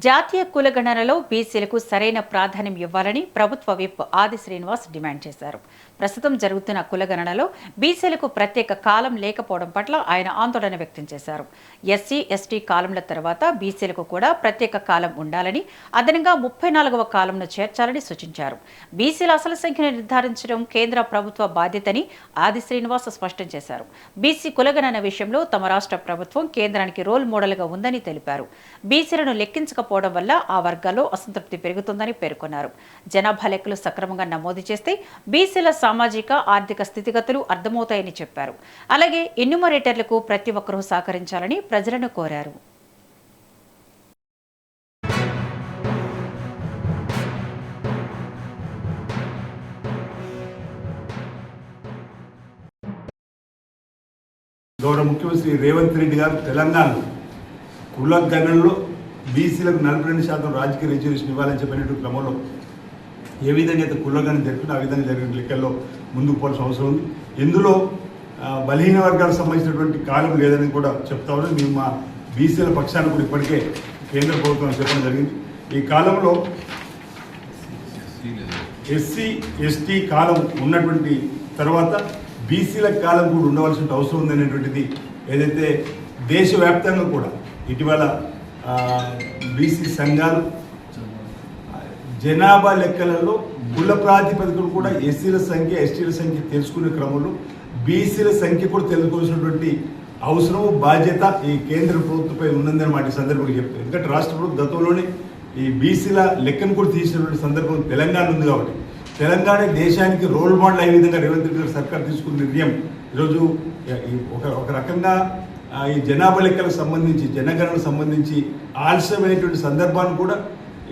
జాతీయ కులగణనలో బీసీలకు సరైన ప్రాధాన్యం ఇవ్వాలని ప్రభుత్వ విప్ ఆది శ్రీనివాస్ డిమాండ్ చేశారు. ప్రస్తుతం జరుగుతున్న కులగణనలో బీసీలకు ప్రత్యేక కాలం లేకపోవడం పట్ల ఆయన ఆందోళన వ్యక్తం చేశారు. ఎస్సీ, ఎస్టీ కాలంల తర్వాత బీసీలకు కూడా ప్రత్యేక కాలం ఉండాలని, అదనంగా 34వ కాలంను చేర్చాలని సూచించారు. బీసీల అసలు సంఖ్యను నిర్ధారించడం కేంద్ర ప్రభుత్వ బాధ్యతని ఆది శ్రీనివాస్ స్పష్టం చేశారు. బీసీ కులగణన విషయంలో తమ రాష్ట్ర ప్రభుత్వం కేంద్రానికి రోల్ మోడల్గా ఉందని తెలిపారు. బీసీలను లెక్కించకపోవడం వల్ల ఆ వర్గాల్లో అసంతృప్తి పెరుగుతుందని పేర్కొన్నారు. జనాభా లెక్కలు సక్రమంగా నమోదు చేస్తే బీసీల సామాజిక, ఆర్థిక స్థితిగతులు అర్థమవుతాయని చెప్పారు. అలాగే ఎన్యూమరేటర్లకు ప్రతి ఒక్కరూ సహకరించాలని ప్రజలను కోరారు. గౌరవ ముఖ్యమంత్రి రేవంత్ రెడ్డి గారు తెలంగాణలో కుల గణనలో బీసీలకు 42% రాజకీయ రిజర్వేషన్ ఇవ్వాలని చెప్పినటువంటి క్రమంలో ఏ విధంగా అయితే కులగణన జరిగిందో ఆ విధంగా జరిగిన లెక్కల్లో ముందుకు పోవాల్సిన అవసరం ఉంది. ఇందులో బలహీన వర్గాలకు సంబంధించినటువంటి కాలం లేదని కూడా చెప్తా ఉన్నాం. మేము మా బీసీల పక్షాన్ని కూడా ఇప్పటికే కేంద్ర ప్రభుత్వం చెప్పడం జరిగింది. ఈ కాలంలో ఎస్సీ, ఎస్టీ కాలం ఉన్నటువంటి తర్వాత బీసీల కాలం కూడా ఉండవలసిన అవసరం ఉందనేటువంటిది ఏదైతే దేశవ్యాప్తంగా కూడా ఇటీవల బీసీ సంఘాలు జనాభా లెక్కలలో కుల ప్రాతిపదికలు కూడా ఎస్సీల సంఖ్య, ఎస్టీల సంఖ్య తెలుసుకునే క్రమంలో బీసీల సంఖ్య కూడా తెలుసుకోవాల్సినటువంటి అవసరం, బాధ్యత ఈ కేంద్ర ప్రభుత్వంపై ఉన్నందని మాట సందర్భంగా చెప్తారు. ఎందుకంటే రాష్ట్ర ప్రభుత్వం గతంలోనే ఈ బీసీల లెక్కను కూడా తీసినటువంటి సందర్భం తెలంగాణ ఉంది. కాబట్టి తెలంగాణ దేశానికి రోల్ మోడల్ అయ్యే విధంగా రేవంత్ రెడ్డి గారు సర్కార్ తీసుకున్న నిర్ణయం ఈరోజు ఒక రకంగా ఈ జనాభా లెక్కలకు సంబంధించి, జనగణనకు సంబంధించి ఆలస్యమైనటువంటి సందర్భాన్ని కూడా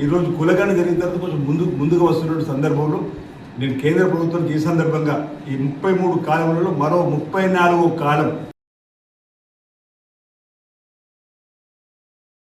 ఈరోజు కులగణన జరిగిన తర్వాత కొంచెం ముందుగా వస్తున్నటువంటి సందర్భంలో నేను కేంద్ర ప్రభుత్వానికి ఈ సందర్భంగా ఈ 33 కాలంలో మరో 34వ కాలం